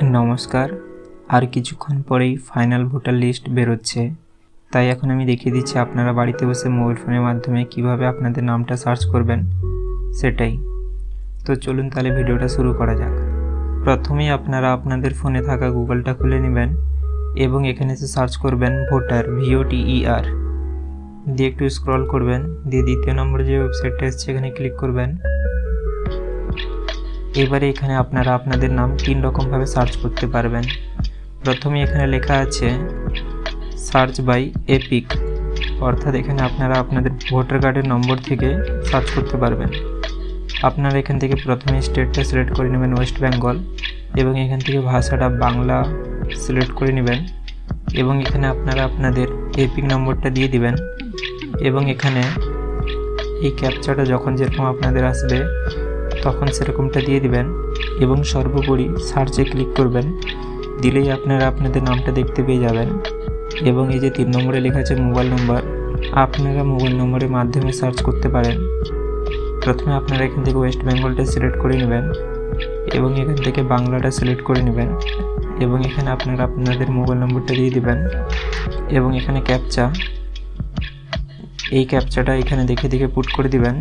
নমস্কার। আর কিছুক্ষণ পরেই ফাইনাল ভোটার লিস্ট বেরোচ্ছে, তাই এখন আমি দেখিয়ে দিচ্ছি আপনারা বাড়িতে বসে মোবাইল ফোনের মাধ্যমে কিভাবে আপনাদের নামটা সার্চ করবেন সেটাই। তো চলুন তাহলে ভিডিওটা শুরু করা যাক। প্রথমেই আপনারা আপনাদের ফোনে থাকা গুগলটা খুলে নেবেন এবং এখানে এসে সার্চ করবেন ভোটার, VOTER দিয়ে একটু স্ক্রল করবেন, দিয়ে দ্বিতীয় নম্বরে যে ওয়েবসাইটটা এসছে এখানে ক্লিক করবেন। এবারে এখানে আপনারা আপনাদের নাম 3 রকমভাবে সার্চ করতে পারবেন। প্রথমে এখানে লেখা আছে সার্চ বাই এপিক, অর্থাৎ এখানে আপনারা আপনাদের ভোটার কার্ডের নম্বর থেকে সার্চ করতে পারবেন। আপনারা এখান থেকে প্রথমে স্টেটটা সিলেক্ট করে নেবেন ওয়েস্ট বেঙ্গল, এবং এখান থেকে ভাষাটা বাংলা সিলেক্ট করে নেবেন, এবং এখানে আপনারা আপনাদের এপিক নম্বরটা দিয়ে দিবেন, এবং এখানে এই ক্যাপচাটা যখন যেরকম আপনাদের আসবে তখন সেরকমটা দিয়ে দিবেন, এবং সর্বোপরি সার্চে ক্লিক করবেন। দিলেই আপনারা আপনাদের নামটা দেখতে পেয়ে যাবেন। এবং এই যে 3 নম্বরে লেখা আছে মোবাইল নম্বর, আপনারা মোবাইল নম্বরের মাধ্যমে সার্চ করতে পারেন। প্রথমে আপনারা এখান থেকে ওয়েস্ট বেঙ্গলটা সিলেক্ট করে নেবেন, এবং এখান থেকে বাংলাটা সিলেক্ট করে নেবেন, এবং এখানে আপনারা আপনাদের মোবাইল নম্বরটা দিয়ে দিবেন, এবং এখানে ক্যাপচা, এই ক্যাপচাটা এখানে দেখে দেখে পুট করে দিবেন।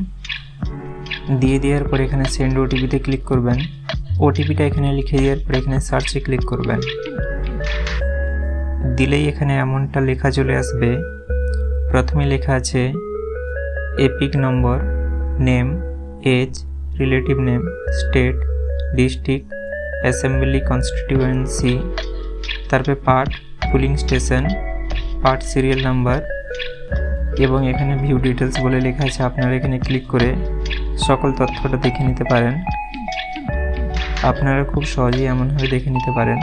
দিয়ে দেওয়ার পর এখানে সেন্ড ওটিপিতে ক্লিক করবেন। ওটিপিটা এখানে লিখে দেওয়ার পর এখানে সার্চে ক্লিক করবেন। দিলেই এখানে এমনটা লেখা চলে আসবে। প্রথমে লেখা আছে EPIC number, name, age, relative name, state, district, assembly constituency, তারপরে part, polling station, part serial number, এবং এখানে ভিউ ডিটেলস বলে লেখা আছে। আপনারা এখানে ক্লিক করে সকল তথ্যটা দেখে নিতে পারেন। আপনারা খুব সহজেই এমনভাবে দেখে নিতে পারেন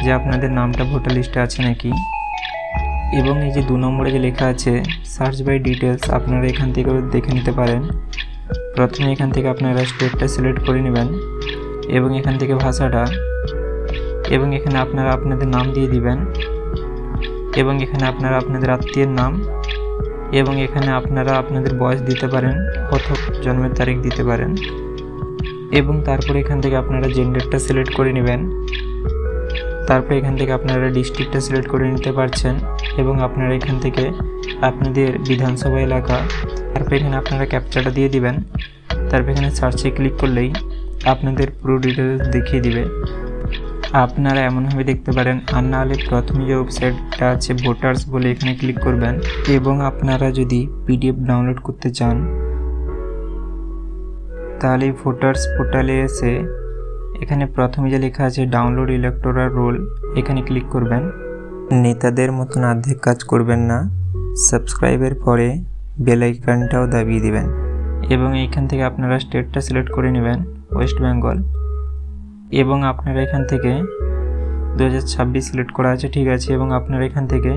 যে আপনাদের নামটা ভোটার লিস্টে আছে নাকি। এবং এই যে 2 নম্বরে যে লেখা আছে সার্চ বাই ডিটেলস, আপনারা এখান থেকেও দেখে নিতে পারেন। প্রথমে এখান থেকে আপনারা স্টেটটা সিলেক্ট করে নেবেন, এবং এখান থেকে ভাষাটা, এবং এখানে আপনারা আপনাদের নাম দিয়ে দিবেন, এবং এখানে আপনারা আপনাদের আত্মীয়ের নাম, এবং এখানে আপনারা আপনাদের বয়স দিতে পারেন অথবা জন্মের তারিখ দিতে পারেন, এবং তারপরে এখান থেকে আপনারা জেন্ডারটা সিলেক্ট করে নেবেন। তারপরে এখান থেকে আপনারা ডিস্ট্রিক্টটা সিলেক্ট করে নিতে পারছেন, এবং আপনারা এখান থেকে আপনাদের বিধানসভা এলাকা, তারপরে এখানে আপনারা ক্যাপচাটা দিয়ে দিবেন। তারপর এখানে সার্চে ক্লিক করলেই আপনাদের পুরো ডিটেলস দেখিয়ে দিবে। আপনারা এমনভাবে দেখতে পারেন। আর নাহলে প্রথমে যে ওয়েবসাইটটা আছে ভোটার্স বলে, এখানে ক্লিক করবেন, এবং আপনারা যদি PDF ডাউনলোড করতে চান তাহলে ভোটার্স পোর্টালে এসে এখানে প্রথমে যে লেখা আছে ডাউনলোড ইলেকটোরাল রোল, এখানে ক্লিক করবেন। নেতাদের মতন অর্ধেক কাজ করবেন না, সাবস্ক্রাইবের পরে বেল আইকনটাও দাবিয়ে দিবেন, এবং এইখান থেকে আপনারা স্টেটটা সিলেক্ট করে নেবেন ওয়েস্ট বেঙ্গল, এবং আপনারা এখান থেকে 2026 সিলেক্ট করা আছে, ঠিক আছে। এবং আপনারা এখান থেকে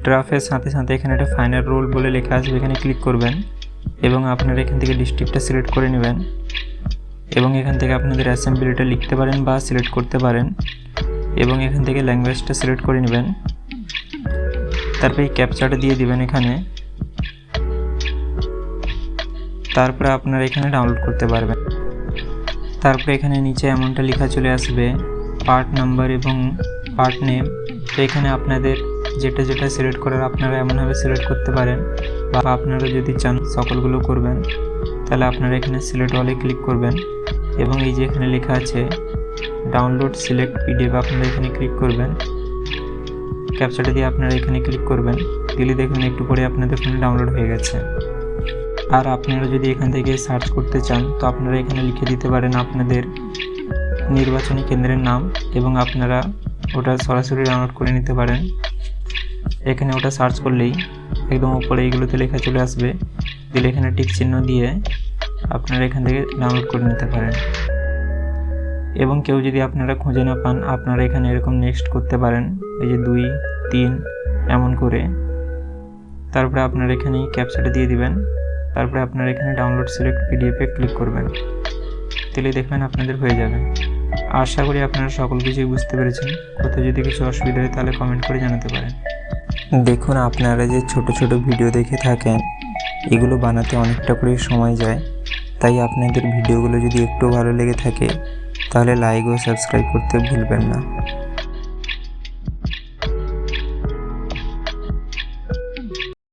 ড্রাফের সাথে সাথে এখানে একটা ফাইনাল রোল বলে লেখা আছে, এখানে ক্লিক করবেন, এবং আপনারা এখান থেকে ডিস্ট্রিক্টটা সিলেক্ট করে নেবেন, এবং এখান থেকে আপনাদের অ্যাসেম্বলিটা লিখতে পারেন বা সিলেক্ট করতে পারেন, এবং এখান থেকে ল্যাঙ্গুয়েজটা সিলেক্ট করে নেবেন। তারপরে এই ক্যাপচাটা দিয়ে দিবেন এখানে, তারপরে আপনারা এখানে ডাউনলোড করতে পারবেন। তারপরে এখানে নিচে এমনটা লেখা চলে আসবে পার্ট নাম্বার এবং পার্ট নেম। তো এখানে আপনাদের যেটা যেটা সিলেক্ট করার আপনারা এমনভাবে সিলেক্ট করতে পারেন, বা আপনারা যদি চান সকলগুলো করবেন তাহলে আপনারা এখানে সিলেক্ট অলে ক্লিক করবেন, এবং এই যে এখানে লেখা আছে ডাউনলোড সিলেক্ট PDF, আপনারা এখানে ক্লিক করবেন। ক্যাপচাটা দিয়ে আপনারা এখানে ক্লিক করবেন, দিলে দেখুন একটু পরে আপনাদের ফোনে ডাউনলোড হয়ে গেছে। আর আপনারা যদি এখান থেকে সার্চ করতে চান তো আপনারা এখানে লিখে দিতে পারেন আপনাদের নির্বাচনী কেন্দ্রের নাম, এবং আপনারা ওটা সরাসরি ডাউনলোড করে নিতে পারেন। এখানে ওটা সার্চ করলেই একদম উপরে এইগুলোতে লেখা চলে আসবে, দিলে এখানে টিক চিহ্ন দিয়ে আপনারা এখান থেকে ডাউনলোড করে নিতে পারেন। এবং কেউ যদি আপনারা খুঁজে না পান, আপনারা এখানে এরকম নেক্সট করতে পারেন, এই যে 2, 3 এমন করে। তারপরে আপনারা এখানে ক্যাপচাটা দিয়ে দিবেন, তারপরে আপনারা এখানে ডাউনলোড সিলেক্ট PDF-এ ক্লিক করবেন, তাহলে দেখবেন আপনাদের হয়ে যাবে। আশা করি আপনারা সকল কিছুই বুঝতে পেরেছেন। কোথাও যদি কিছু অসুবিধা হয় তাহলে কমেন্ট করে জানাতে পারেন। দেখুন, আপনারা যে ছোট ছোট ভিডিও দেখে থাকেন এগুলো বানাতে অনেকটা করে সময় যায়, তাই আপনাদের ভিডিওগুলো যদি একটু ভালো লেগে থাকে তাহলে লাইক ও সাবস্ক্রাইব করতে ভুলবেন না।